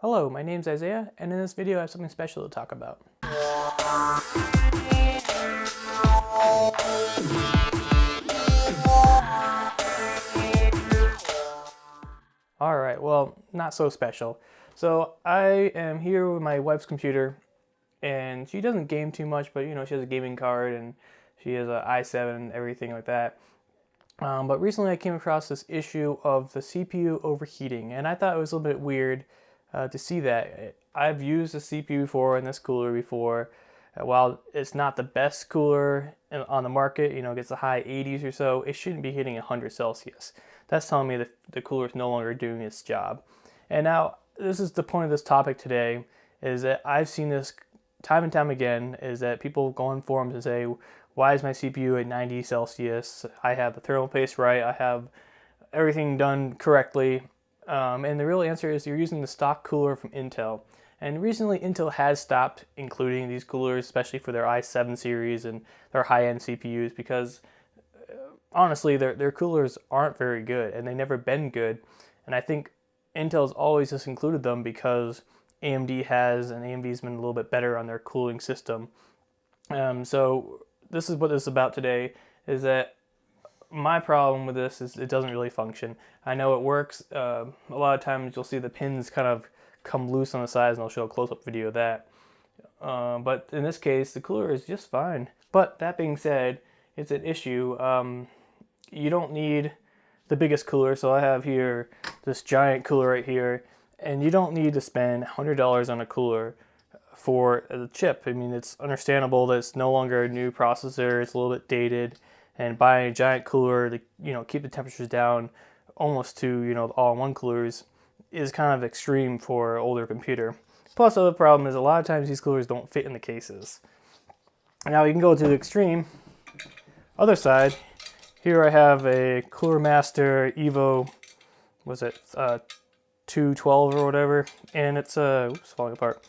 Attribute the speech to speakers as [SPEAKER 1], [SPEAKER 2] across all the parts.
[SPEAKER 1] Hello, my name's Isaiah, and in this video I have something special to talk about. Alright, well, not so special. So I am here with my wife's computer, and she doesn't game too much, but she has a gaming card, and she has an i7 and everything like that. But recently I came across this issue of the CPU overheating, and I thought it was a little bit weird to see that. I've used the CPU before and this cooler before. While it's not the best cooler on the market, it gets the high 80s or so, it shouldn't be hitting 100 Celsius. That's telling me that the cooler is no longer doing its job. And now, this is the point of this topic today, is that I've seen this time and time again, is that people go on forums and say, why is my CPU at 90 Celsius? I have the thermal paste right, I have everything done correctly. And the real answer is you're using the stock cooler from Intel. And recently Intel has stopped including these coolers, especially for their i7 series and their high-end CPUs, because honestly their coolers aren't very good and they've never been good. And I think Intel's always just included them because AMD has, and AMD's been a little bit better on their cooling system. So this is what this is about today, is that my problem with this is it doesn't really function. I know it works. A lot of times you'll see the pins kind of come loose on the sides, and I'll show a close-up video of that. But in this case, the cooler is just fine. But that being said, it's an issue. You don't need the biggest cooler, so I have here this giant cooler right here, and you don't need to spend $100 on a cooler for the chip. I mean, it's understandable that it's no longer a new processor, it's a little bit dated, and buying a giant cooler to keep the temperatures down almost to the all-in-one coolers is kind of extreme for an older computer. Plus, the other problem is a lot of times these coolers don't fit in the cases. Now you can go to the extreme other side. Here I have a Cooler Master Evo, was it 212 or whatever, and it's oops, falling apart.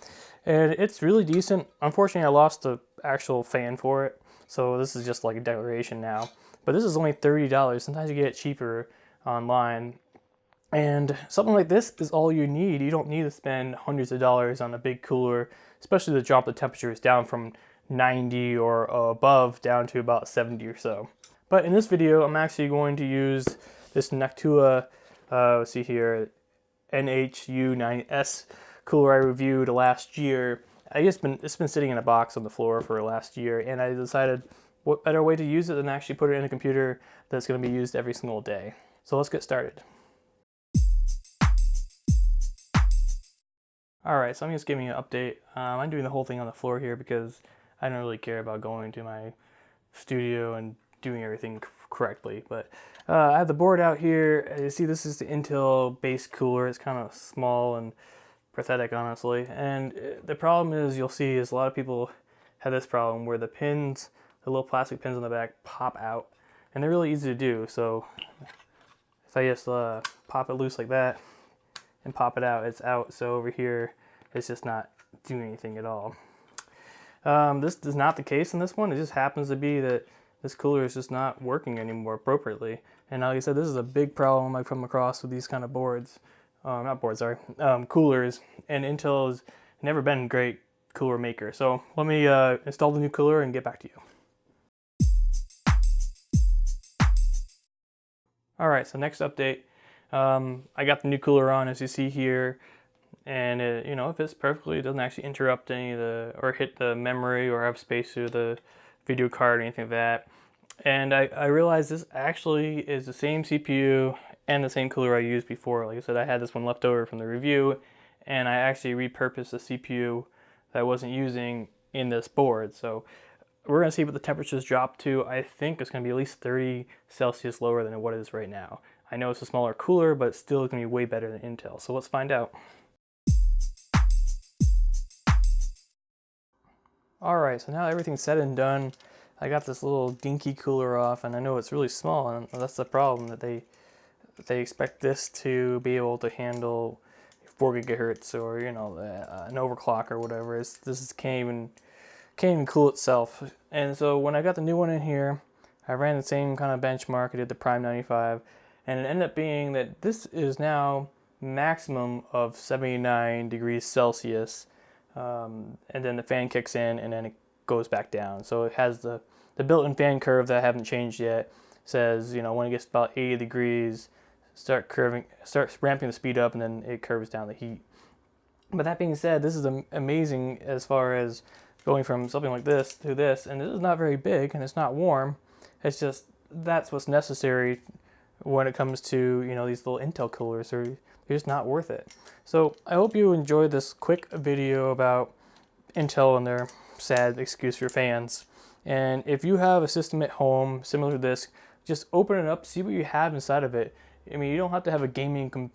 [SPEAKER 1] And it's really decent. Unfortunately, I lost the actual fan for it, so this is just like a decoration now. But this is only $30. Sometimes you get it cheaper online. And something like this is all you need. You don't need to spend hundreds of dollars on a big cooler, especially to drop the temperatures down from 90 or above down to about 70 or so. But in this video, I'm actually going to use this Noctua, let's see here, NHU9S cooler I reviewed last year. It's been sitting in a box on the floor for last year, and I decided what better way to use it than actually put it in a computer that's going to be used every single day. So let's get started. Alright, so I'm just giving you an update. I'm doing the whole thing on the floor here because I don't really care about going to my studio and doing everything correctly. But I have the board out here. As you see, this is the Intel base cooler. It's kind of small and pathetic, honestly. And the problem is, you'll see, is a lot of people have this problem where the pins, the little plastic pins on the back, pop out. And they're really easy to do. So if I just pop it loose like that and pop it out, it's out. So over here, it's just not doing anything at all. This is not the case in this one. It just happens to be that this cooler is just not working anymore appropriately. And like I said, this is a big problem I've come across with these kind of boards. Not boards, sorry. Coolers. And Intel has never been a great cooler maker. So let me install the new cooler and get back to you. Alright, so next update. I got the new cooler on, as you see here, and it fits perfectly. It doesn't actually interrupt any of or hit the memory or have space through the video card or anything like that. And I realized this actually is the same CPU and the same cooler I used before. Like I said, I had this one left over from the review, and I actually repurposed the CPU that I wasn't using in this board. So we're going to see what the temperatures drop to. I think it's going to be at least 30 Celsius lower than what it is right now. I know it's a smaller cooler, but it's still going to be way better than Intel. So let's find out. Alright, so now everything's said and done, I got this little dinky cooler off, and I know it's really small, and that's the problem, that they expect this to be able to handle 4 gigahertz or an overclock or whatever. Can't even cool itself. And so when I got the new one in here, I ran the same kind of benchmark. I did the Prime 95, and it ended up being that this is now maximum of 79 degrees Celsius, and then the fan kicks in and then it goes back down. So it has the built-in fan curve that I haven't changed yet. Says, when it gets about 80 degrees, start ramping the speed up, and then it curves down the heat. But that being said, this is amazing as far as going from something like this to this, and this is not very big and it's not warm. It's just that's what's necessary when it comes to these little Intel coolers. They're just not worth it. So I hope you enjoyed this quick video about Intel and their sad excuse for fans. And if you have a system at home similar to this, just open it up, see what you have inside of it. I mean, you don't have to have a gaming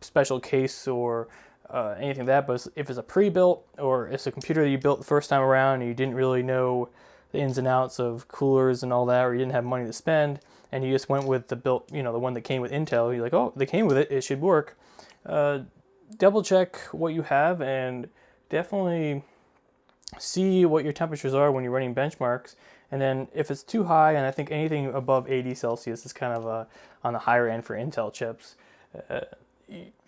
[SPEAKER 1] special case or anything like that, but if it's a pre-built or it's a computer that you built the first time around and you didn't really know the ins and outs of coolers and all that, or you didn't have money to spend and you just went with the the one that came with Intel, you're like, oh, they came with it, it should work. Double check what you have and definitely see what your temperatures are when you're running benchmarks. And then if it's too high, and I think anything above 80 Celsius is kind of on the higher end for Intel chips,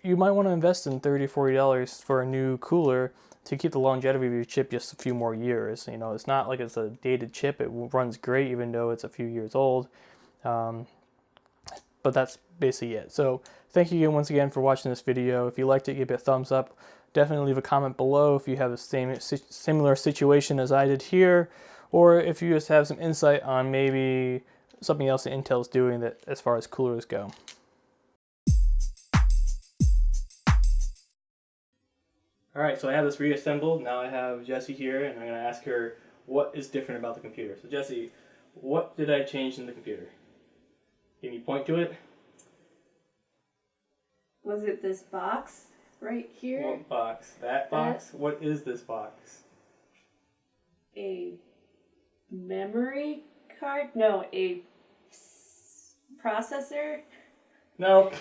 [SPEAKER 1] you might want to invest in $30 or $40 for a new cooler to keep the longevity of your chip just a few more years. It's not like it's a dated chip. It runs great even though it's a few years old. But that's basically it. So thank you again once again for watching this video. If you liked it, give it a thumbs up. Definitely leave a comment below if you have the similar situation as I did here, or if you just have some insight on maybe something else that Intel's doing that as far as coolers go. Alright, so I have this reassembled. Now I have Jessie here, and I'm going to ask her what is different about the computer. So Jessie, what did I change in the computer? Can you point to it?
[SPEAKER 2] Was it this box right here?
[SPEAKER 1] What box? That box? What is this box?
[SPEAKER 2] A memory card? No, a processor?
[SPEAKER 1] No.